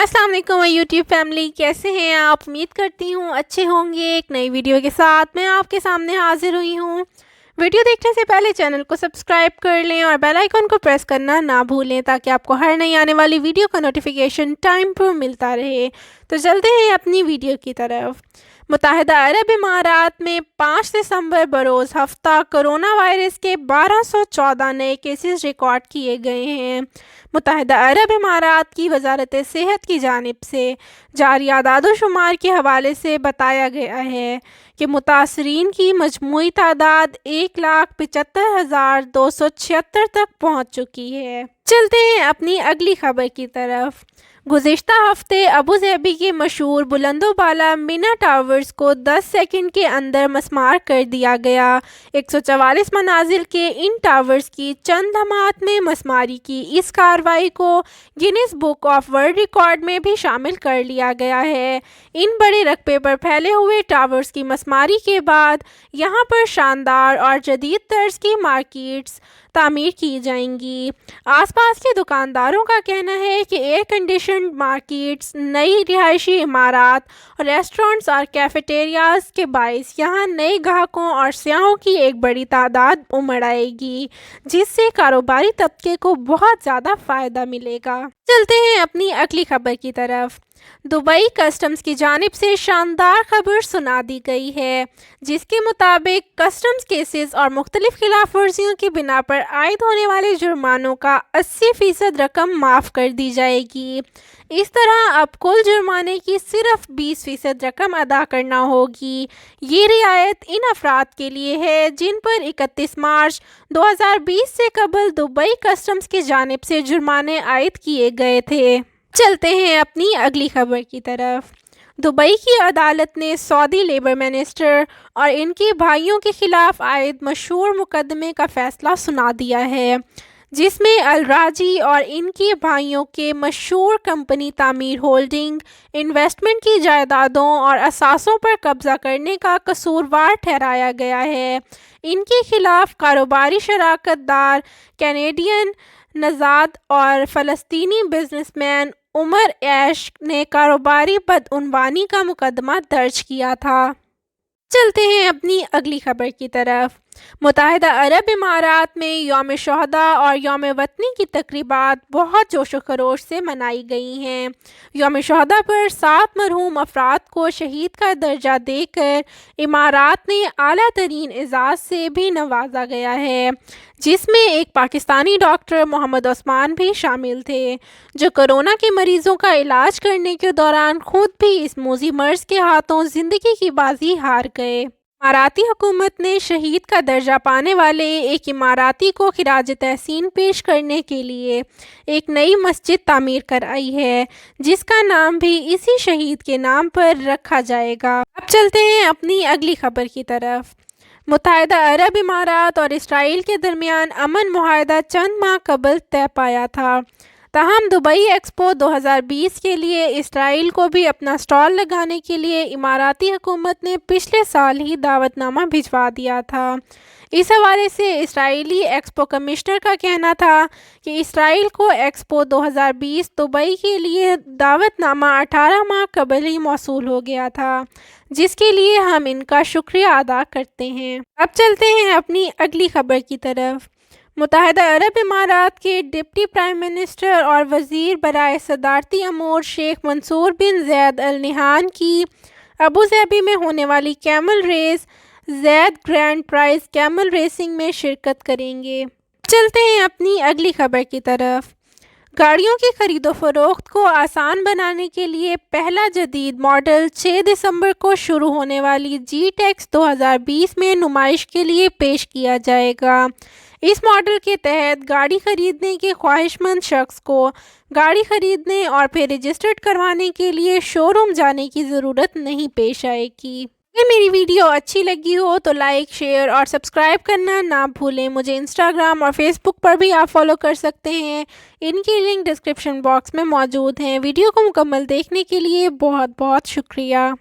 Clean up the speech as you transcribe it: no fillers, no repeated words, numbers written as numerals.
अस्सलाम वालेकुम YouTube family, कैसे हैं आप? उम्मीद करती हूँ अच्छे होंगे। एक नई वीडियो के साथ मैं आपके सामने हाजिर हुई हूँ। वीडियो देखने से पहले चैनल को सब्सक्राइब कर लें और बेल आइकन को प्रेस करना ना भूलें ताकि आपको हर नई आने वाली वीडियो का नोटिफिकेशन टाइम पर मिलता रहे। तो चलते हैं अपनी वीडियो की तरफ। मुत्तहिदा अरब इमारात में 5 दिसंबर बरोज़ हफ्ता कोरोना वायरस के 1214 नए केसेस रिकॉर्ड किए गए हैं। मुत्तहिदा अरब इमारात की वजारत सेहत की जानिब से जारी आदाद-ओ-शुमार के हवाले से बताया गया है कि मुतासरीन की मजमूई तादाद 1,75,276 तक पहुँच चुकी है। चलते हैं अपनी अगली खबर की तरफ। गुज़िश्ता हफ्ते अबू धाबी के मशहूर बुलंदोबाला मिना टावर्स को 10 सेकंड के अंदर मस्मार कर दिया गया। 144 मनाजिल के इन टावर्स की चंद लम्हात में मस्मारी की इस कार्रवाई को Guinness book of world record में भी शामिल कर लिया गया है। इन बड़े रकबे पर फैले हुए टावर्स की मस्मारी के बाद यहाँ पर शानदार और जदीद तर्ज की मार्केट्स तामीर की जाएंगी। आसपास के दुकानदारों का कहना है कि एयर कंडीशन मार्केट्स, नई रिहायशी इमारात और रेस्टोरेंट्स और कैफेटेरियाज के बाइस यहाँ नए ग्राहकों और सियाहों की एक बड़ी तादाद उमड़ आएगी, जिससे कारोबारी तबके को बहुत ज़्यादा फ़ायदा मिलेगा। चलते हैं अपनी अगली खबर की तरफ। दुबई कस्टम्स की जानिब से शानदार खबर सुना दी गई है, जिसके मुताबिक कस्टम्स केसेस और मुख्तलिफ खिलाफ वर्जियों की बिना पर आयद होने वाले जुर्मानों का 80% रकम माफ़ कर दी जाएगी। इस तरह अब कुल जुर्माने की सिर्फ 20% रकम अदा करना होगी। ये रियायत इन अफराद के लिए है जिन पर 31 मार्च 2020 से कबल दुबई कस्टम्स की जानिब से जुर्माने आयद किए गए थे। चलते हैं अपनी अगली खबर की तरफ। दुबई की अदालत ने सऊदी लेबर मिनिस्टर और इनके भाइयों के खिलाफ आयद मशहूर मुकदमे का फैसला सुना दिया है, जिसमें अल-राजी और इनके भाइयों के मशहूर कंपनी तामीर होल्डिंग इन्वेस्टमेंट की जायदादों और असासों पर कब्जा करने का कसूरवार ठहराया गया है। इनके खिलाफ कारोबारी शराकतदार कैनेडियन नजाद और फ़लस्तीनी बिजनेसमैन उमर ऐश ने कारोबारी बदउनवानी का मुकदमा दर्ज किया था। चलते हैं अपनी अगली खबर की तरफ। मुत्तहिदा अरब इमारात में यौम शोहदा और यौम वतनी की तकरीबात बहुत जोश व खरोश से मनाई गई हैं। यौम शोहदा पर 7 मरहूम अफराद को शहीद का दर्जा देकर इमारात ने आला तरीन एजाज़ से भी नवाजा गया है, जिसमें एक पाकिस्तानी डॉक्टर मोहम्मद उस्मान भी शामिल थे, जो कोरोना के मरीज़ों का इलाज करने के दौरान खुद भी इस मोजी मर्ज के हाथों ज़िंदगी की बाजी हार गए। इमाराती हुकूमत ने शहीद का दर्जा पाने वाले एक इमाराती को खिराज तहसीन पेश करने के लिए एक नई मस्जिद तामीर कराई है, जिसका नाम भी इसी शहीद के नाम पर रखा जाएगा। अब चलते हैं अपनी अगली खबर की तरफ। मुत्तहिदा अरब इमारात और इसराइल के दरमियान अमन मुआहदा चंद माह कबल तय पाया था। ताहम दुबई एक्सपो 2020 के लिए इसराइल को भी अपना स्टॉल लगाने के लिए इमाराती हुकूमत ने पिछले साल ही दावतनामा भिजवा दिया था। इस हवाले से इसराइली एक्सपो कमिश्नर का कहना था कि इसराइल को एक्सपो 2020 दुबई के लिए दावतनामा 18 माह कबल ही मौसूल हो गया था, जिसके लिए हम इनका शुक्रिया अदा करते हैं। अब चलते हैं अपनी अगली खबर की तरफ। मुत्तहिदा अरब इमारात के डिप्टी प्राइम मिनिस्टर और वज़ीर बराए सदारती अमूर शेख मंसूर बिन ज़ैद अल नहयान की अबू धाबी में होने वाली कैमल रेस ज़ैद ग्रैंड प्राइज कैमल रेसिंग में शिरकत करेंगे। चलते हैं अपनी अगली खबर की तरफ। गाड़ियों की खरीदो फरोख्त को आसान बनाने के लिए पहला जदीद मॉडल 6 दिसंबर को शुरू होने वाली जी-टेक्स 2020 में नुमाइश के लिए पेश किया जाएगा। इस मॉडल के तहत गाड़ी खरीदने के ख्वाहिशमंद शख्स को गाड़ी खरीदने और फिर रजिस्टर्ड करवाने के लिए शोरूम जाने की ज़रूरत नहीं पेश आएगी। अगर मेरी वीडियो अच्छी लगी हो तो लाइक, शेयर और सब्सक्राइब करना ना भूलें। मुझे इंस्टाग्राम और फेसबुक पर भी आप फॉलो कर सकते हैं, इनकी लिंक डिस्क्रिप्शन बॉक्स में मौजूद हैं। वीडियो को मुकम्मल देखने के लिए बहुत बहुत शुक्रिया।